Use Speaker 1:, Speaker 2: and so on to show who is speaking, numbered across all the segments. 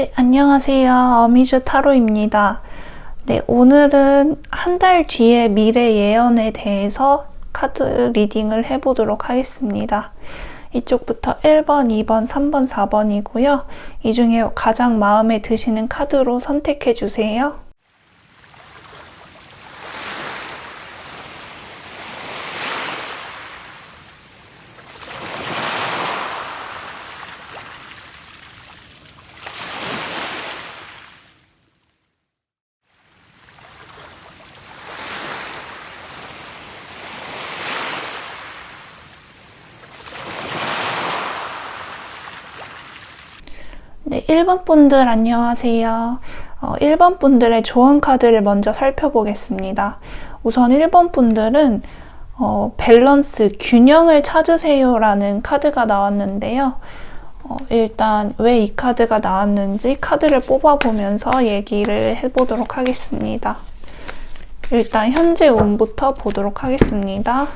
Speaker 1: 네, 안녕하세요. 어미즈 타로입니다. 네, 오늘은 한 달 뒤의 미래 예언에 대해서 카드 리딩을 해보도록 하겠습니다. 이쪽부터 1번, 2번, 3번, 4번이고요. 이 중에 가장 마음에 드시는 카드로 선택해주세요. 네, 1번 분들 안녕하세요. 1번 분들의 조언 카드를 먼저 살펴보겠습니다. 우선 1번 분들은 밸런스, 균형을 찾으세요 라는 카드가 나왔는데요. 일단 왜 이 카드가 나왔는지 카드를 뽑아보면서 얘기를 해보도록 하겠습니다. 일단 현재 운부터 보도록 하겠습니다.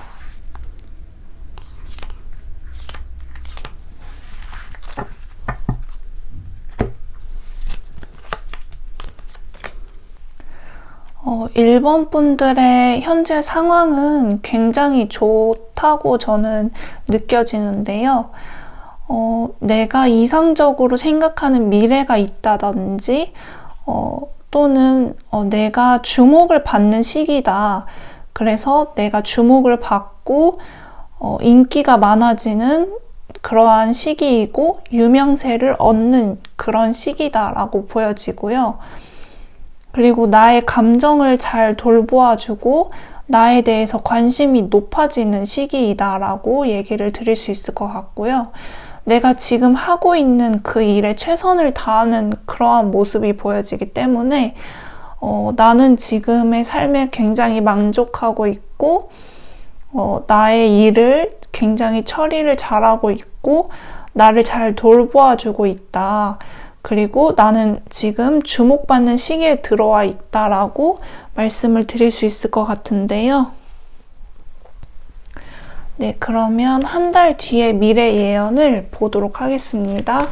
Speaker 1: 어, 1번 분들의 현재 상황은 굉장히 좋다고 저는 느껴지는데요. 내가 이상적으로 생각하는 미래가 있다든지, 또는 내가 주목을 받는 시기다. 그래서 내가 주목을 받고 인기가 많아지는 그러한 시기이고 유명세를 얻는 그런 시기다라고 보여지고요. 그리고 나의 감정을 잘 돌보아주고 나에 대해서 관심이 높아지는 시기이다라고 얘기를 드릴 수 있을 것 같고요. 내가 지금 하고 있는 그 일에 최선을 다하는 그러한 모습이 보여지기 때문에 나는 지금의 삶에 굉장히 만족하고 있고 나의 일을 굉장히 처리를 잘하고 있고 나를 잘 돌보아주고 있다. 그리고 나는 지금 주목받는 시기에 들어와 있다라고 말씀을 드릴 수 있을 것 같은데요. 네, 그러면 한 달 뒤의 미래 예언을 보도록 하겠습니다.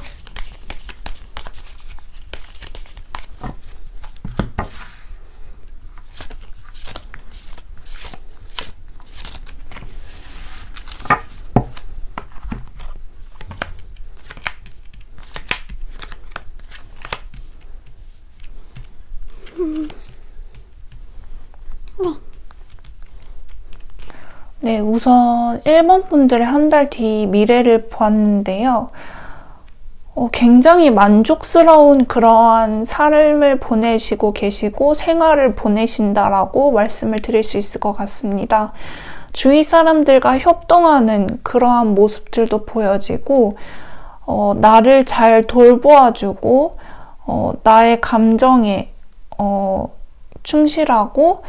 Speaker 1: 네, 우선 1번 분들의 한 달 뒤 미래를 보았는데요. 굉장히 만족스러운 그러한 삶을 보내시고 계시고 생활을 보내신다라고 말씀을 드릴 수 있을 것 같습니다. 주위 사람들과 협동하는 그러한 모습들도 보여지고 나를 잘 돌보아주고 나의 감정에 충실하고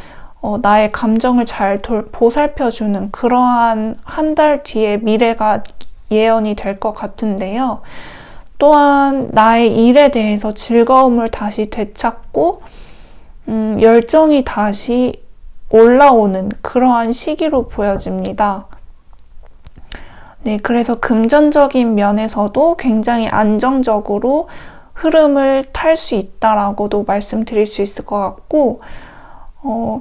Speaker 1: 나의 감정을 잘 보살펴주는 그러한 한 달 뒤의 미래가 예언이 될 것 같은데요. 또한 나의 일에 대해서 즐거움을 다시 되찾고 열정이 다시 올라오는 그러한 시기로 보여집니다. 네, 그래서 금전적인 면에서도 굉장히 안정적으로 흐름을 탈 수 있다라고도 말씀드릴 수 있을 것 같고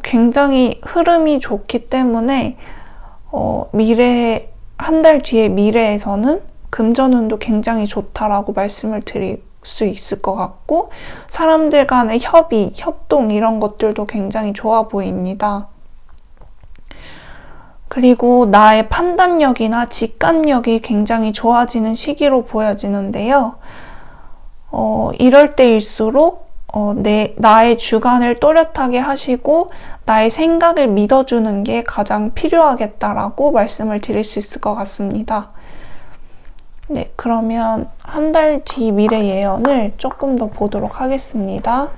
Speaker 1: 굉장히 흐름이 좋기 때문에 한 달 뒤의 미래에서는 금전운도 굉장히 좋다라고 말씀을 드릴 수 있을 것 같고 사람들 간의 협의, 협동 이런 것들도 굉장히 좋아 보입니다. 그리고 나의 판단력이나 직관력이 굉장히 좋아지는 시기로 보여지는데요. 이럴 때일수록 나의 주관을 또렷하게 하시고 나의 생각을 믿어주는 게 가장 필요하겠다라고 말씀을 드릴 수 있을 것 같습니다. 네, 그러면 한 달 뒤 미래 예언을 조금 더 보도록 하겠습니다.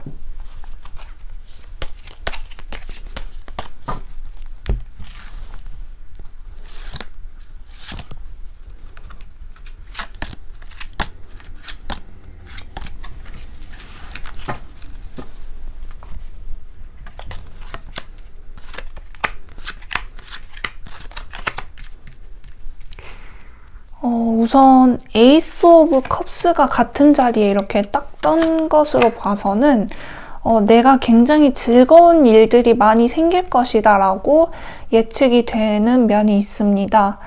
Speaker 1: 우선 에이스 오브 컵스가 같은 자리에 이렇게 딱 있던 것으로 봐서는 내가 굉장히 즐거운 일들이 많이 생길 것이다 라고 예측이 되는 면이 있습니다.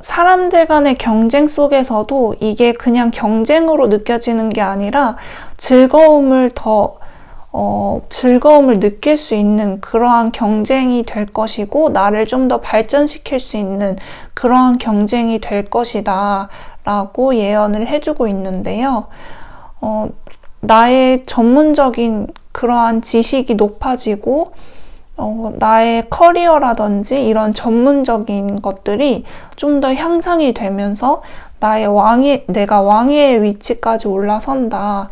Speaker 1: 사람들 간의 경쟁 속에서도 이게 그냥 경쟁으로 느껴지는 게 아니라 즐거움을 느낄 수 있는 그러한 경쟁이 될 것이고, 나를 좀 더 발전시킬 수 있는 그러한 경쟁이 될 것이다 라고 예언을 해주고 있는데요. 나의 전문적인 그러한 지식이 높아지고, 나의 커리어라든지 이런 전문적인 것들이 좀 더 향상이 되면서 내가 왕의 위치까지 올라선다.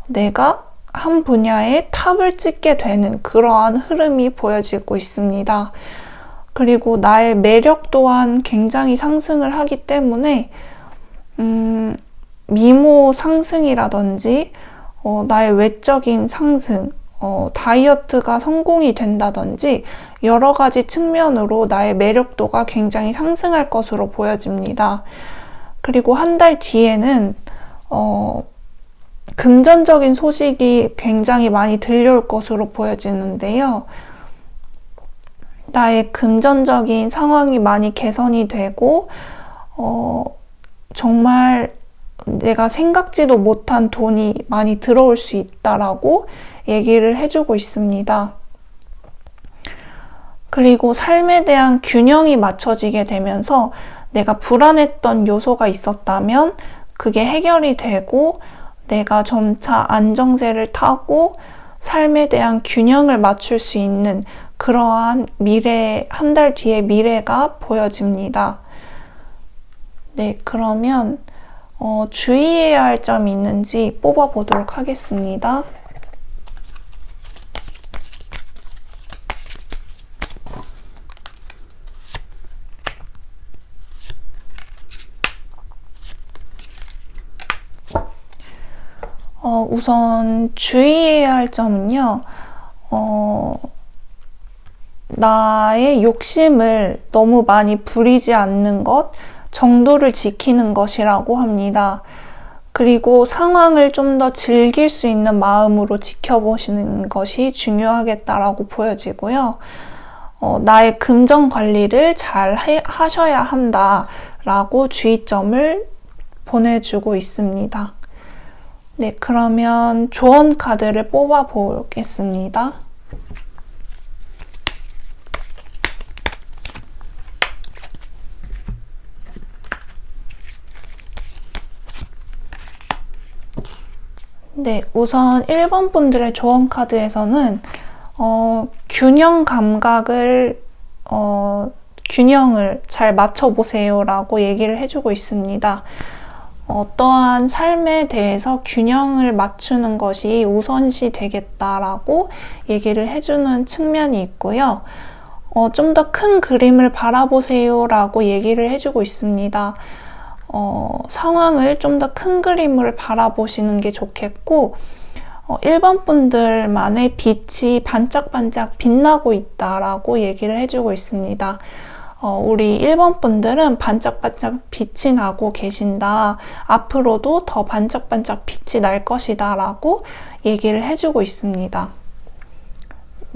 Speaker 1: 내가 한 분야에 탑을 찍게 되는 그러한 흐름이 보여지고 있습니다. 그리고 나의 매력 또한 굉장히 상승을 하기 때문에 미모 상승이라든지 나의 외적인 상승, 다이어트가 성공이 된다든지 여러 가지 측면으로 나의 매력도가 굉장히 상승할 것으로 보여집니다. 그리고 한 달 뒤에는 금전적인 소식이 굉장히 많이 들려올 것으로 보여지는데요. 나의 금전적인 상황이 많이 개선이 되고 정말 내가 생각지도 못한 돈이 많이 들어올 수 있다라고 얘기를 해주고 있습니다. 그리고 삶에 대한 균형이 맞춰지게 되면서 내가 불안했던 요소가 있었다면 그게 해결이 되고, 내가 점차 안정세를 타고 삶에 대한 균형을 맞출 수 있는 그러한 한 달 뒤의 미래가 보여집니다. 네, 그러면 주의해야 할 점이 있는지 뽑아보도록 하겠습니다. 우선 주의해야 할 점은요, 나의 욕심을 너무 많이 부리지 않는 것, 정도를 지키는 것이라고 합니다. 그리고 상황을 좀 더 즐길 수 있는 마음으로 지켜보시는 것이 중요하겠다라고 보여지고요. 나의 금전 관리를 잘 하셔야 한다라고 주의점을 보내주고 있습니다. 네, 그러면 조언 카드를 뽑아 보겠습니다. 네, 우선 1번 분들의 조언 카드에서는 균형 감각을 균형을 잘 맞춰보세요 라고 얘기를 해주고 있습니다. 어떠한 삶에 대해서 균형을 맞추는 것이 우선시 되겠다라고 얘기를 해주는 측면이 있고요. 좀 더 큰 그림을 바라보세요 라고 얘기를 해주고 있습니다. 상황을 좀 더 큰 그림을 바라보시는 게 좋겠고, 1번 분들만의 빛이 반짝반짝 빛나고 있다라고 얘기를 해주고 있습니다. 우리 1번 분들은 반짝반짝 빛이 나고 계신다. 앞으로도 더 반짝반짝 빛이 날 것이다 라고 얘기를 해주고 있습니다.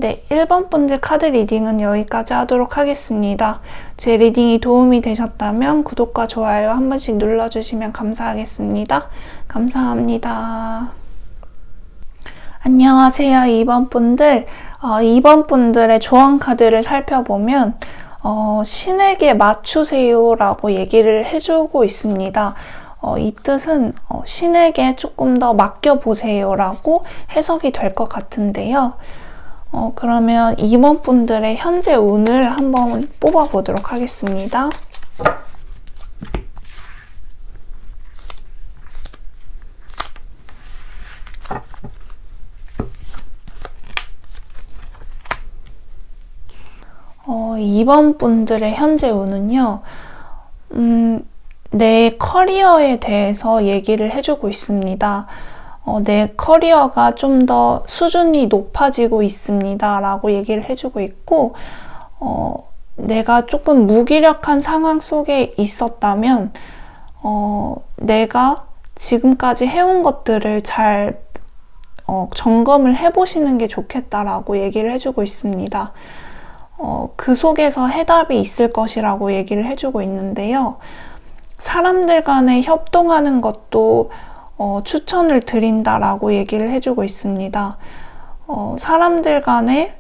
Speaker 1: 네, 1번 분들 카드 리딩은 여기까지 하도록 하겠습니다. 제 리딩이 도움이 되셨다면 구독과 좋아요 한 번씩 눌러주시면 감사하겠습니다. 감사합니다. 안녕하세요, 2번 분들. 2번 분들의 조언 카드를 살펴보면 신에게 맞추세요 라고 얘기를 해주고 있습니다. 이 뜻은 신에게 조금 더 맡겨보세요 라고 해석이 될 것 같은데요. 그러면 2번 분들의 현재 운을 한번 뽑아보도록 하겠습니다. 어, 2번 분들의 현재 운은요, 내 커리어에 대해서 얘기를 해주고 있습니다. 내 커리어가 좀 더 수준이 높아지고 있습니다 라고 얘기를 해주고 있고, 내가 조금 무기력한 상황 속에 있었다면 내가 지금까지 해온 것들을 잘 점검을 해보시는 게 좋겠다라고 얘기를 해주고 있습니다. 그 속에서 해답이 있을 것이라고 얘기를 해주고 있는데요. 사람들 간에 협동하는 것도 추천을 드린다라고 얘기를 해주고 있습니다. 사람들 간에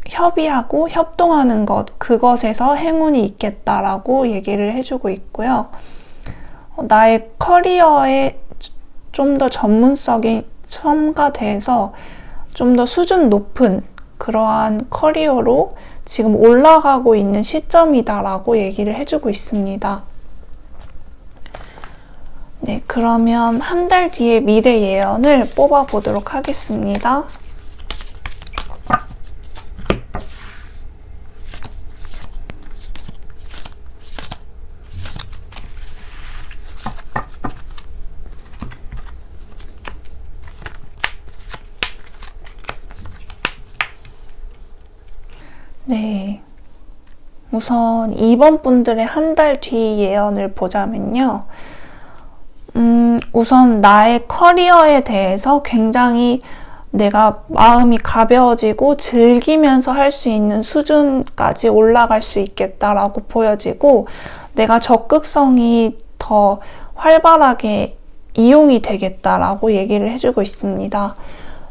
Speaker 1: 협의하고 협동하는 것, 그것에서 행운이 있겠다라고 얘기를 해주고 있고요. 나의 커리어에 좀 더 전문성이 첨가돼서 좀 더 수준 높은 그러한 커리어로 지금 올라가고 있는 시점이다라고 얘기를 해주고 있습니다. 네, 그러면 한 달 뒤의 미래 예언을 뽑아보도록 하겠습니다. 네, 우선 2번 분들의 한 달 뒤 예언을 보자면요. 우선 나의 커리어에 대해서 굉장히 내가 마음이 가벼워지고 즐기면서 할 수 있는 수준까지 올라갈 수 있겠다라고 보여지고, 내가 적극성이 더 활발하게 이용이 되겠다라고 얘기를 해주고 있습니다.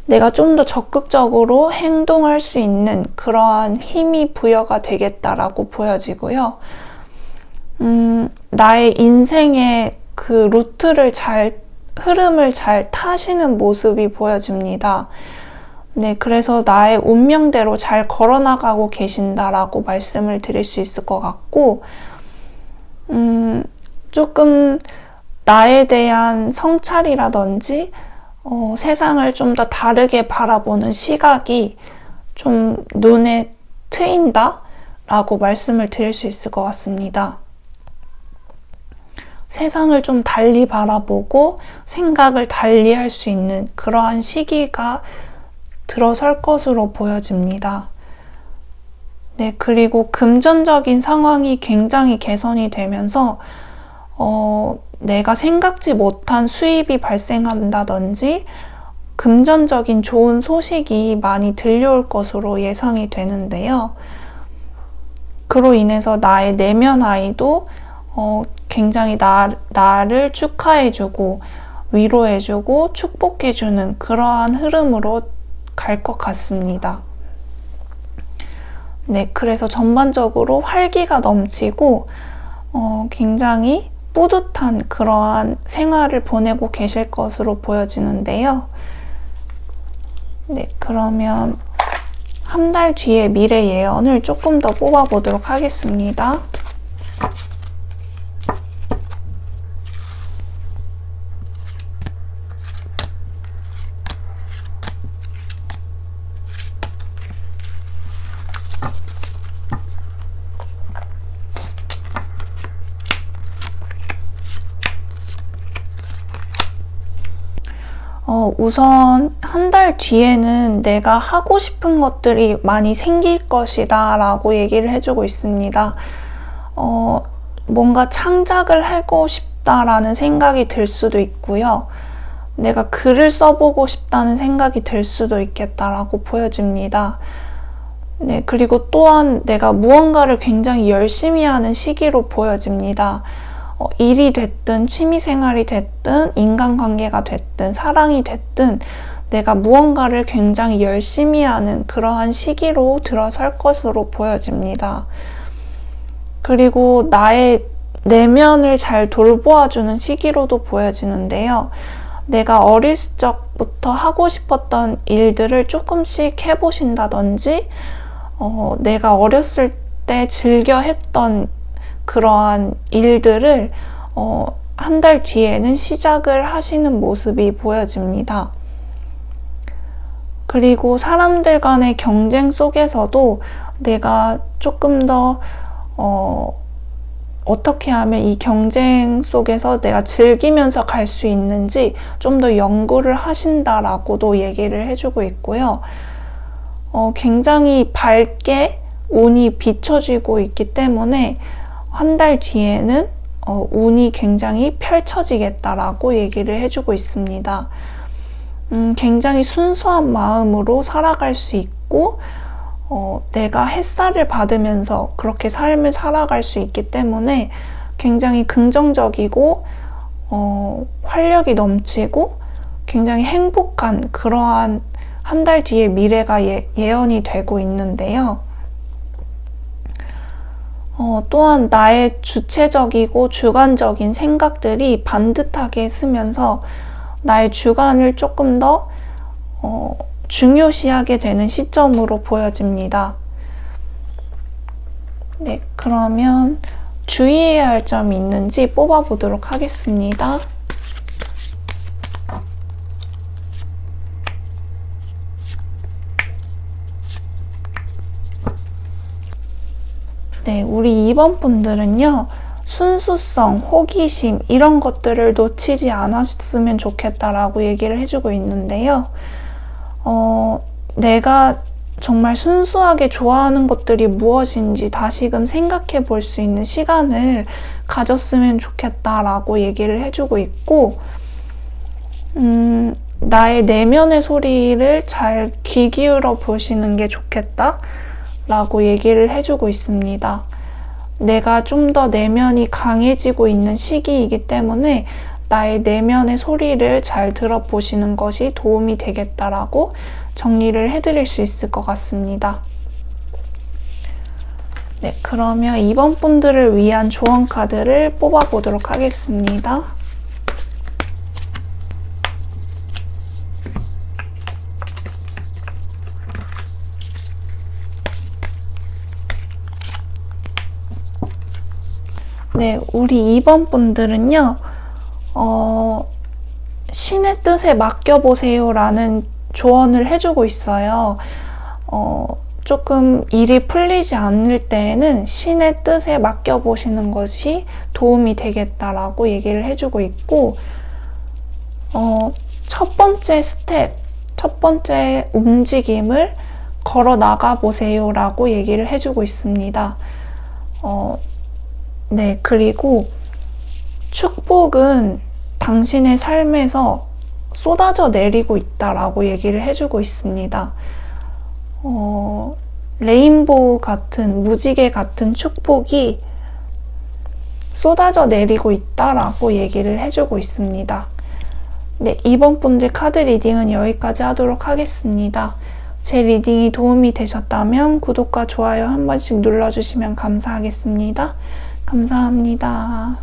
Speaker 1: 내가 좀 더 적극적으로 행동할 수 있는 그러한 힘이 부여가 되겠다라고 보여지고요. 나의 인생의 그 흐름을 잘 타시는 모습이 보여집니다. 네, 그래서 나의 운명대로 잘 걸어나가고 계신다라고 말씀을 드릴 수 있을 것 같고, 조금 나에 대한 성찰이라든지, 세상을 좀 더 다르게 바라보는 시각이 좀 눈에 트인다? 라고 말씀을 드릴 수 있을 것 같습니다. 세상을 좀 달리 바라보고 생각을 달리 할 수 있는 그러한 시기가 들어설 것으로 보여집니다. 네, 그리고 금전적인 상황이 굉장히 개선이 되면서 내가 생각지 못한 수입이 발생한다든지 금전적인 좋은 소식이 많이 들려올 것으로 예상이 되는데요. 그로 인해서 나의 내면 아이도 굉장히 나를 축하해주고 위로해주고 축복해주는 그러한 흐름으로 갈 것 같습니다. 네, 그래서 전반적으로 활기가 넘치고 굉장히 뿌듯한 그러한 생활을 보내고 계실 것으로 보여지는데요. 네, 그러면 한 달 뒤의 미래 예언을 조금 더 뽑아보도록 하겠습니다. 우선 한 달 뒤에는 내가 하고 싶은 것들이 많이 생길 것이다 라고 얘기를 해주고 있습니다. 뭔가 창작을 하고 싶다라는 생각이 들 수도 있고요. 내가 글을 써보고 싶다는 생각이 들 수도 있겠다라고 보여집니다. 네, 그리고 또한 내가 무언가를 굉장히 열심히 하는 시기로 보여집니다. 일이 됐든 취미생활이 됐든 인간관계가 됐든 사랑이 됐든 내가 무언가를 굉장히 열심히 하는 그러한 시기로 들어설 것으로 보여집니다. 그리고 나의 내면을 잘 돌보아주는 시기로도 보여지는데요. 내가 어릴 적부터 하고 싶었던 일들을 조금씩 해보신다든지 내가 어렸을 때 즐겨 했던 그러한 일들을 한 달 뒤에는 시작을 하시는 모습이 보여집니다. 그리고 사람들 간의 경쟁 속에서도 내가 조금 더 어떻게 하면 이 경쟁 속에서 내가 즐기면서 갈 수 있는지 좀 더 연구를 하신다라고도 얘기를 해주고 있고요. 굉장히 밝게 운이 비춰지고 있기 때문에 한 달 뒤에는 운이 굉장히 펼쳐지겠다라고 얘기를 해주고 있습니다. 굉장히 순수한 마음으로 살아갈 수 있고, 내가 햇살을 받으면서 그렇게 삶을 살아갈 수 있기 때문에 굉장히 긍정적이고, 활력이 넘치고, 굉장히 행복한 그러한 한 달 뒤의 미래가 예언이 되고 있는데요. 또한 나의 주체적이고 주관적인 생각들이 반듯하게 쓰면서 나의 주관을 조금 더 중요시하게 되는 시점으로 보여집니다. 네, 그러면 주의해야 할 점이 있는지 뽑아보도록 하겠습니다. 네, 우리 2번 분들은요, 순수성, 호기심 이런 것들을 놓치지 않았으면 좋겠다라고 얘기를 해주고 있는데요. 내가 정말 순수하게 좋아하는 것들이 무엇인지 다시금 생각해 볼 수 있는 시간을 가졌으면 좋겠다라고 얘기를 해주고 있고, 나의 내면의 소리를 잘 귀 기울여 보시는 게 좋겠다 라고 얘기를 해주고 있습니다. 내가 좀 더 내면이 강해지고 있는 시기이기 때문에 나의 내면의 소리를 잘 들어보시는 것이 도움이 되겠다라고 정리를 해드릴 수 있을 것 같습니다. 네, 그러면 2번 분들을 위한 조언 카드를 뽑아보도록 하겠습니다. 네, 우리 2번 분들은요, 신의 뜻에 맡겨보세요 라는 조언을 해주고 있어요. 조금 일이 풀리지 않을 때에는 신의 뜻에 맡겨보시는 것이 도움이 되겠다라고 얘기를 해주고 있고, 첫 번째 스텝, 첫 번째 움직임을 걸어 나가보세요 라고 얘기를 해주고 있습니다. 네, 그리고 축복은 당신의 삶에서 쏟아져 내리고 있다라고 얘기를 해주고 있습니다. 레인보우 같은, 무지개 같은 축복이 쏟아져 내리고 있다라고 얘기를 해주고 있습니다. 네, 2번 분들 카드 리딩은 여기까지 하도록 하겠습니다. 제 리딩이 도움이 되셨다면 구독과 좋아요 한 번씩 눌러주시면 감사하겠습니다. 감사합니다.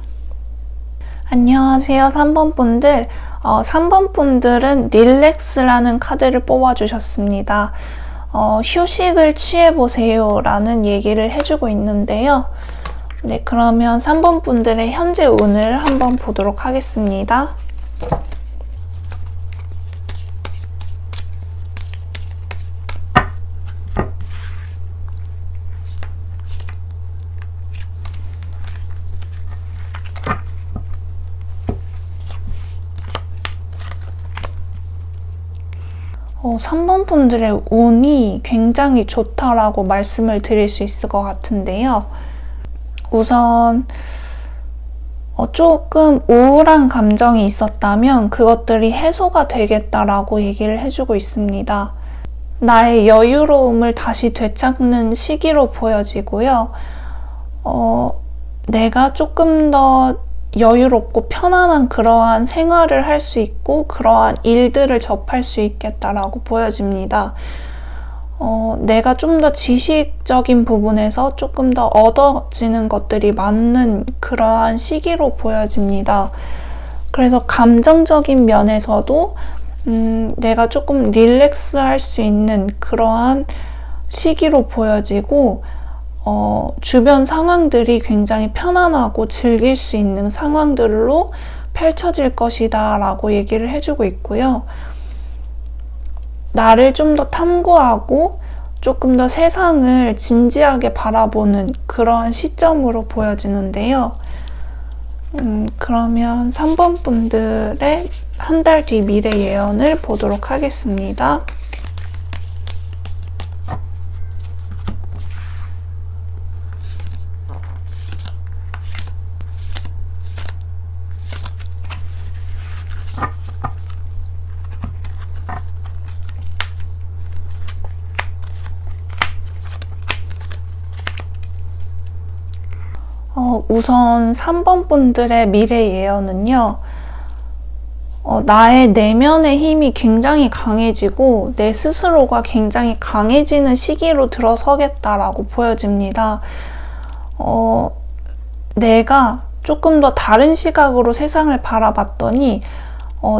Speaker 1: 안녕하세요, 3번 분들. 3번 분들은 릴렉스라는 카드를 뽑아주셨습니다. 휴식을 취해보세요 라는 얘기를 해주고 있는데요. 네, 그러면 3번 분들의 현재 운을 한번 보도록 하겠습니다. 어, 3번 분들의 운이 굉장히 좋다라고 말씀을 드릴 수 있을 것 같은데요. 우선 조금 우울한 감정이 있었다면 그것들이 해소가 되겠다라고 얘기를 해주고 있습니다. 나의 여유로움을 다시 되찾는 시기로 보여지고요. 내가 조금 더 여유롭고 편안한 그러한 생활을 할 수 있고 그러한 일들을 접할 수 있겠다라고 보여집니다. 내가 좀 더 지식적인 부분에서 조금 더 얻어지는 것들이 많은 그러한 시기로 보여집니다. 그래서 감정적인 면에서도 내가 조금 릴렉스 할 수 있는 그러한 시기로 보여지고 주변 상황들이 굉장히 편안하고 즐길 수 있는 상황들로 펼쳐질 것이다 라고 얘기를 해주고 있고요. 나를 좀 더 탐구하고 조금 더 세상을 진지하게 바라보는 그러한 시점으로 보여지는데요. 그러면 3번 분들의 한 달 뒤 미래 예언을 보도록 하겠습니다. 우선 3번 분들의 미래 예언은요, 나의 내면의 힘이 굉장히 강해지고 내 스스로가 굉장히 강해지는 시기로 들어서겠다라고 보여집니다. 내가 조금 더 다른 시각으로 세상을 바라봤더니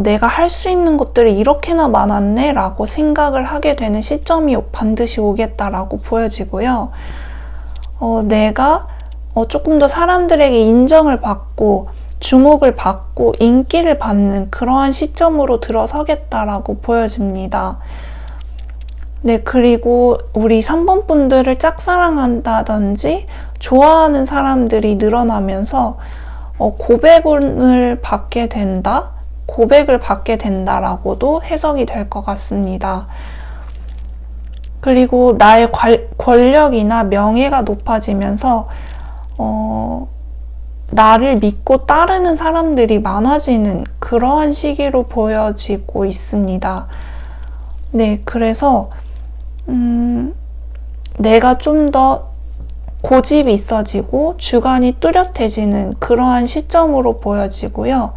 Speaker 1: 내가 할 수 있는 것들이 이렇게나 많았네 라고 생각을 하게 되는 시점이 반드시 오겠다라고 보여지고요. 내가 조금 더 사람들에게 인정을 받고 주목을 받고 인기를 받는 그러한 시점으로 들어서겠다라고 보여집니다. 네, 그리고 우리 3번 분들을 짝사랑한다든지 좋아하는 사람들이 늘어나면서 고백을 받게 된다라고도 해석이 될 것 같습니다. 그리고 나의 권력이나 명예가 높아지면서 나를 믿고 따르는 사람들이 많아지는 그러한 시기로 보여지고 있습니다. 네, 그래서 내가 좀 더 고집이 있어지고 주관이 뚜렷해지는 그러한 시점으로 보여지고요.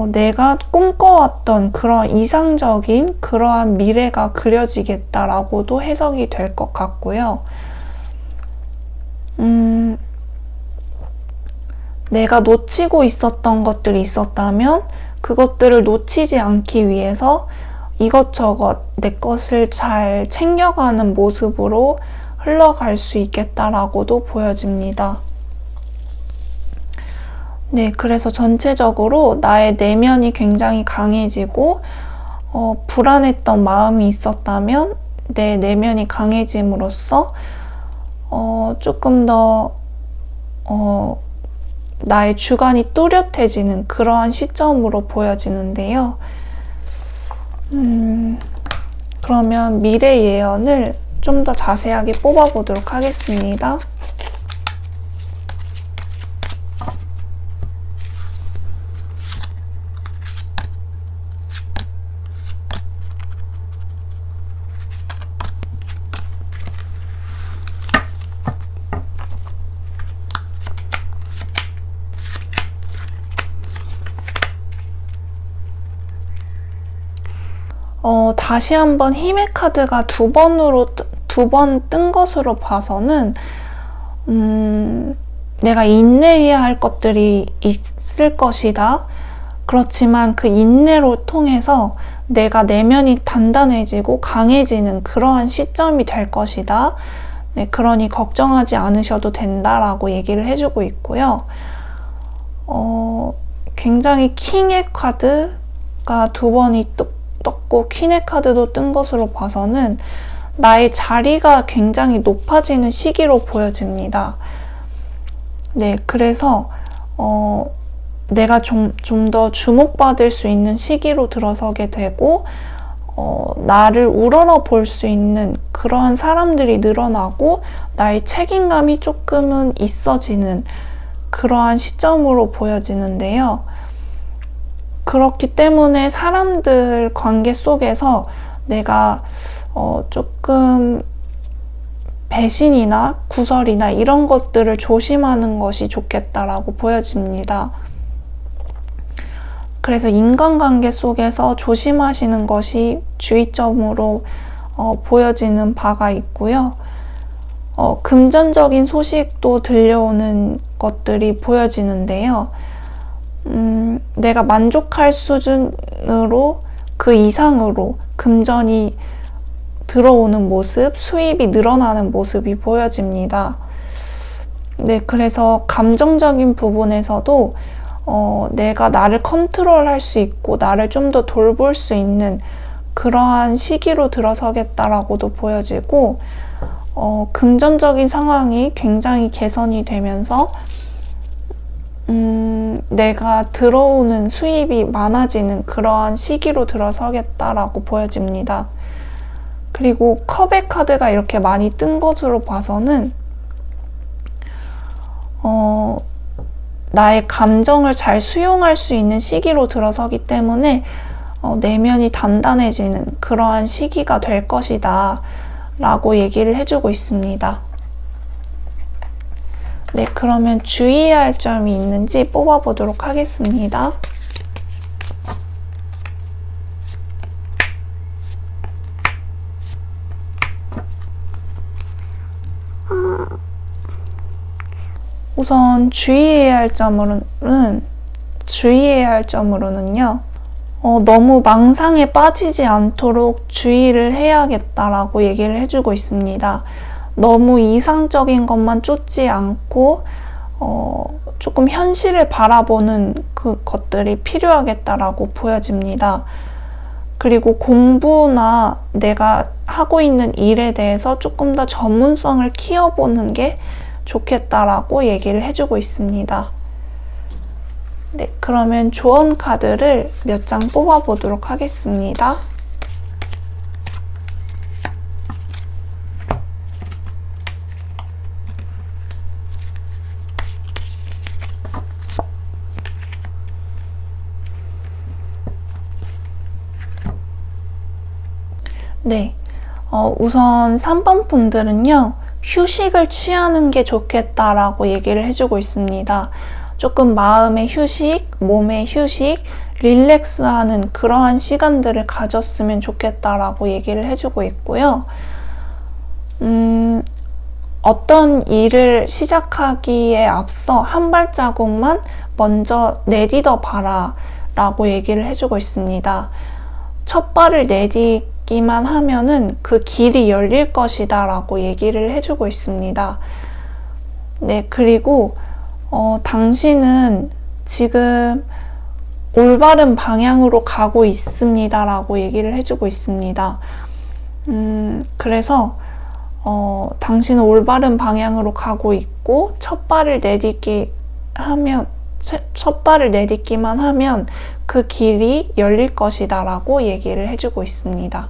Speaker 1: 내가 꿈꿔왔던 그런 이상적인 그러한 미래가 그려지겠다라고도 해석이 될 것 같고요. 내가 놓치고 있었던 것들이 있었다면 그것들을 놓치지 않기 위해서 이것저것 내 것을 잘 챙겨가는 모습으로 흘러갈 수 있겠다라고도 보여집니다. 네, 그래서 전체적으로 나의 내면이 굉장히 강해지고 불안했던 마음이 있었다면 내 내면이 강해짐으로써 조금 더 나의 주관이 뚜렷해지는 그러한 시점으로 보여지는데요. 그러면 미래 예언을 좀 더 자세하게 뽑아보도록 하겠습니다. 다시 한번 힘의 카드가 두 번 뜬 것으로 봐서는 내가 인내해야 할 것들이 있을 것이다. 그렇지만 그 인내로 통해서 내가 내면이 단단해지고 강해지는 그러한 시점이 될 것이다. 네, 그러니 걱정하지 않으셔도 된다라고 얘기를 해주고 있고요. 굉장히 킹의 카드가 두 번이 떴고 퀸의 카드도 뜬 것으로 봐서는 나의 자리가 굉장히 높아지는 시기로 보여집니다. 네, 그래서 내가 좀 더 주목받을 수 있는 시기로 들어서게 되고 나를 우러러 볼 수 있는 그러한 사람들이 늘어나고 나의 책임감이 조금은 있어지는 그러한 시점으로 보여지는데요. 그렇기 때문에 사람들 관계 속에서 내가 조금 배신이나 구설이나 이런 것들을 조심하는 것이 좋겠다라고 보여집니다. 그래서 인간관계 속에서 조심하시는 것이 주의점으로 보여지는 바가 있고요. 금전적인 소식도 들려오는 것들이 보여지는데요. 내가 만족할 수준으로 그 이상으로 금전이 들어오는 모습, 수입이 늘어나는 모습이 보여집니다. 네, 그래서 감정적인 부분에서도 내가 나를 컨트롤할 수 있고 나를 좀 더 돌볼 수 있는 그러한 시기로 들어서겠다라고도 보여지고 금전적인 상황이 굉장히 개선이 되면서 내가 들어오는 수입이 많아지는 그러한 시기로 들어서겠다라고 보여집니다. 그리고 컵의 카드가 이렇게 많이 뜬 것으로 봐서는 나의 감정을 잘 수용할 수 있는 시기로 들어서기 때문에 내면이 단단해지는 그러한 시기가 될 것이다 라고 얘기를 해주고 있습니다. 네, 그러면 주의해야 할 점이 있는지 뽑아보도록 하겠습니다. 우선 주의해야 할 점으로는요. 너무 망상에 빠지지 않도록 주의를 해야겠다라고 얘기를 해주고 있습니다. 너무 이상적인 것만 쫓지 않고 조금 현실을 바라보는 것들이 필요하겠다라고 보여집니다. 그리고 공부나 내가 하고 있는 일에 대해서 조금 더 전문성을 키워보는 게 좋겠다라고 얘기를 해주고 있습니다. 네, 그러면 조언 카드를 몇 장 뽑아보도록 하겠습니다. 네, 우선 3번 분들은요, 휴식을 취하는 게 좋겠다라고 얘기를 해주고 있습니다. 조금 마음의 휴식, 몸의 휴식, 릴렉스하는 그러한 시간들을 가졌으면 좋겠다라고 얘기를 해주고 있고요. 어떤 일을 시작하기에 앞서 한 발자국만 먼저 내딛어 봐라 라고 얘기를 해주고 있습니다. 첫 발을 내딛기만 하면은 그 길이 열릴 것이다 라고 얘기를 해주고 있습니다. 네, 그리고 당신은 지금 올바른 방향으로 가고 있습니다 라고 얘기를 해주고 있습니다. 그래서 당신은 올바른 방향으로 가고 있고 첫 발을 내딛기만 하면 그 길이 열릴 것이다 라고 얘기를 해주고 있습니다.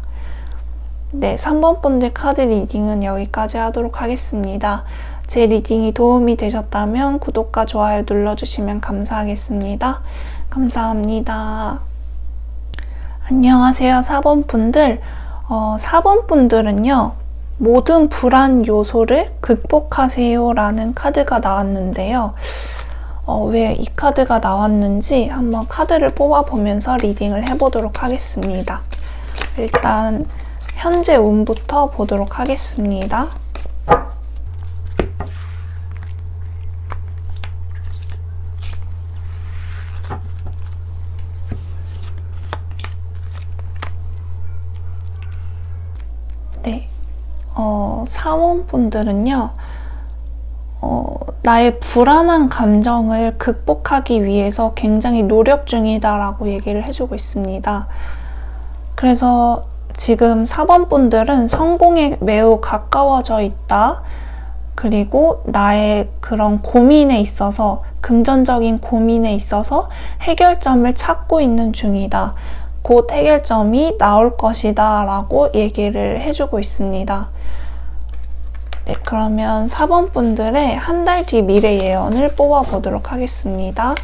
Speaker 1: 네, 3번 분들 카드 리딩은 여기까지 하도록 하겠습니다. 제 리딩이 도움이 되셨다면 구독과 좋아요 눌러주시면 감사하겠습니다. 감사합니다. 안녕하세요, 4번 분들. 4번 분들은요, 모든 불안 요소를 극복하세요 라는 카드가 나왔는데요. 왜 이 카드가 나왔는지 한번 카드를 뽑아보면서 리딩을 해보도록 하겠습니다. 일단 현재 운부터 보도록 하겠습니다. 네, 사원분들은요, 나의 불안한 감정을 극복하기 위해서 굉장히 노력 중이다라고 얘기를 해주고 있습니다. 그래서 지금 4번분들은 성공에 매우 가까워져 있다. 그리고 나의 그런 고민에 있어서, 금전적인 고민에 있어서 해결점을 찾고 있는 중이다. 곧 해결점이 나올 것이다 라고 얘기를 해주고 있습니다. 네, 그러면 4번 분들의 한 달 뒤 미래 예언을 뽑아보도록 하겠습니다.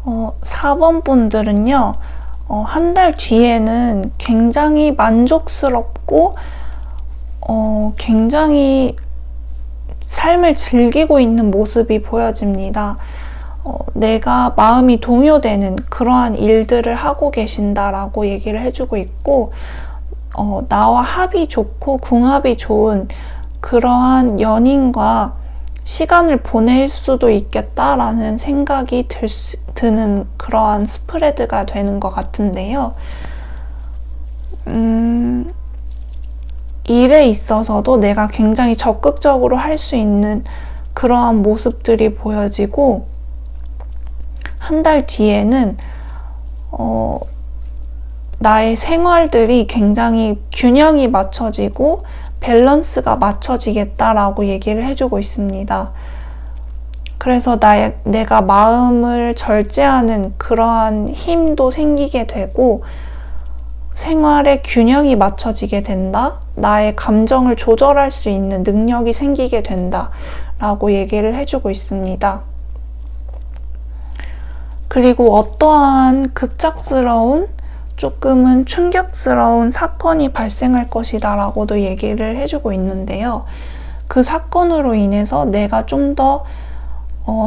Speaker 1: 어, 4번 분들은요, 한 달 뒤에는 굉장히 만족스럽고, 굉장히 삶을 즐기고 있는 모습이 보여집니다. 내가 마음이 동요되는 그러한 일들을 하고 계신다라고 얘기를 해주고 있고, 나와 합이 좋고 궁합이 좋은 그러한 연인과 시간을 보낼 수도 있겠다라는 생각이 드는 그러한 스프레드가 되는 것 같은데요. 일에 있어서도 내가 굉장히 적극적으로 할 수 있는 그러한 모습들이 보여지고, 한 달 뒤에는 나의 생활들이 굉장히 균형이 맞춰지고 밸런스가 맞춰지겠다라고 얘기를 해주고 있습니다. 그래서 내가 마음을 절제하는 그러한 힘도 생기게 되고, 생활의 균형이 맞춰지게 된다. 나의 감정을 조절할 수 있는 능력이 생기게 된다. 라고 얘기를 해주고 있습니다. 그리고 어떠한 급작스러운 조금은 충격스러운 사건이 발생할 것이다 라고도 얘기를 해주고 있는데요. 그 사건으로 인해서 내가 좀 더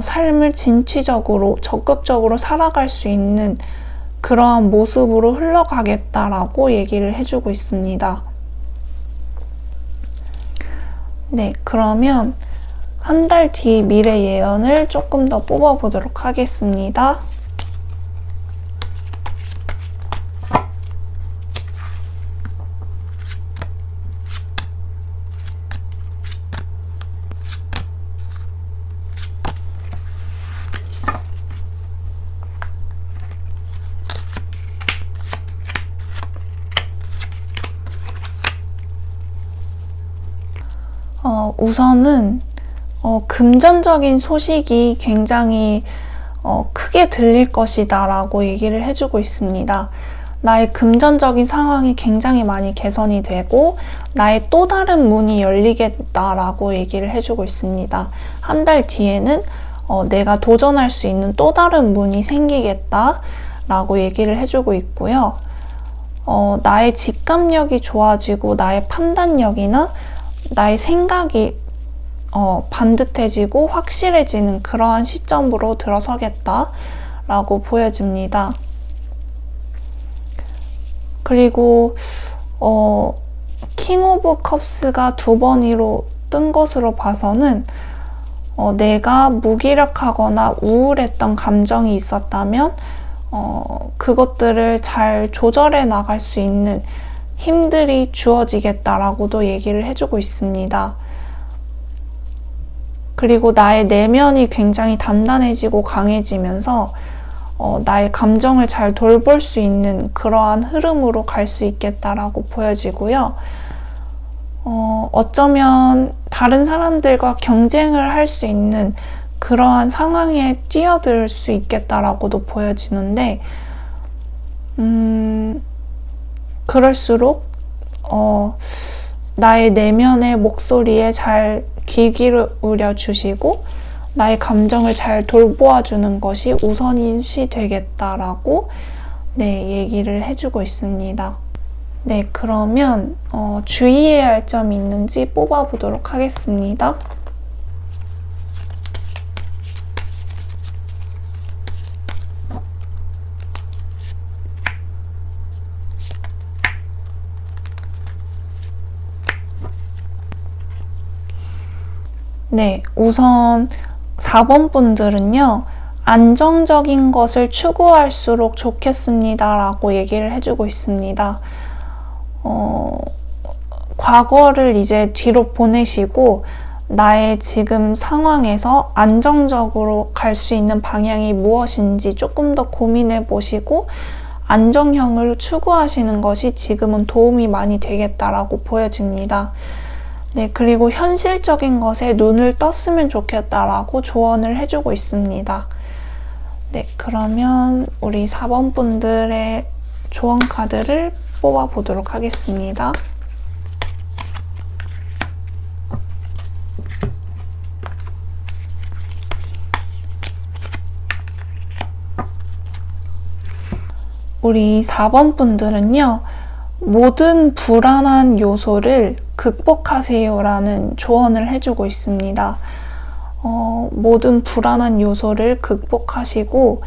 Speaker 1: 삶을 진취적으로 적극적으로 살아갈 수 있는 그러한 모습으로 흘러가겠다라고 얘기를 해주고 있습니다. 네, 그러면 한 달 뒤 미래 예언을 조금 더 뽑아보도록 하겠습니다. 우선은 금전적인 소식이 굉장히 크게 들릴 것이다 라고 얘기를 해주고 있습니다. 나의 금전적인 상황이 굉장히 많이 개선이 되고 나의 또 다른 문이 열리겠다라고 얘기를 해주고 있습니다. 한 달 뒤에는 내가 도전할 수 있는 또 다른 문이 생기겠다라고 얘기를 해주고 있고요. 나의 직감력이 좋아지고 나의 판단력이나 나의 생각이 반듯해지고 확실해지는 그러한 시점으로 들어서겠다라고 보여집니다. 그리고 킹 오브 컵스가 2번으로 뜬 것으로 봐서는 내가 무기력하거나 우울했던 감정이 있었다면 그것들을 잘 조절해 나갈 수 있는 힘들이 주어지겠다라고도 얘기를 해주고 있습니다. 그리고 나의 내면이 굉장히 단단해지고 강해지면서 나의 감정을 잘 돌볼 수 있는 그러한 흐름으로 갈 수 있겠다라고 보여지고요. 어쩌면 다른 사람들과 경쟁을 할 수 있는 그러한 상황에 뛰어들 수 있겠다라고도 보여지는데 그럴수록 나의 내면의 목소리에 잘 귀 기울여 주시고 나의 감정을 잘 돌보아 주는 것이 우선시 되겠다라고 얘기를 해주고 있습니다. 네, 그러면 주의해야 할 점이 있는지 뽑아보도록 하겠습니다. 네, 우선 4번 분들은요, 안정적인 것을 추구할수록 좋겠습니다 라고 얘기를 해주고 있습니다. 과거를 이제 뒤로 보내시고 나의 지금 상황에서 안정적으로 갈 수 있는 방향이 무엇인지 조금 더 고민해 보시고 안정형을 추구하시는 것이 지금은 도움이 많이 되겠다라고 보여집니다. 네, 그리고 현실적인 것에 눈을 떴으면 좋겠다라고 조언을 해주고 있습니다. 네, 그러면 우리 4번 분들의 조언 카드를 뽑아보도록 하겠습니다. 우리 4번 분들은요, 모든 불안한 요소를 극복하세요 라는 조언을 해주고 있습니다. 모든 불안한 요소를 극복하시고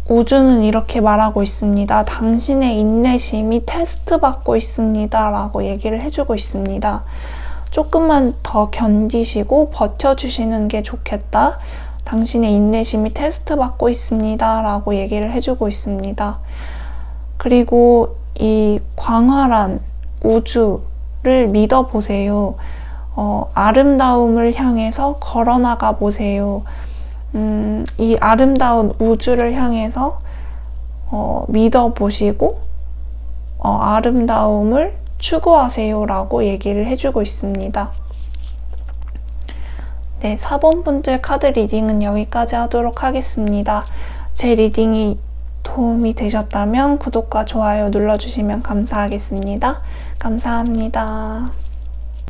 Speaker 1: 우주는 이렇게 말하고 있습니다. 당신의 인내심이 테스트 받고 있습니다 라고 얘기를 해주고 있습니다. 조금만 더 견디시고 버텨주시는 게 좋겠다. 당신의 인내심이 테스트 받고 있습니다 라고 얘기를 해주고 있습니다. 그리고 이 광활한 우주를 믿어보세요. 아름다움을 향해서 걸어나가 보세요. 이 아름다운 우주를 향해서 믿어보시고 아름다움을 추구하세요 라고 얘기를 해주고 있습니다. 네, 4번 분들 카드 리딩은 여기까지 하도록 하겠습니다. 제 리딩이 도움이 되셨다면 구독과 좋아요 눌러주시면 감사하겠습니다. 감사합니다.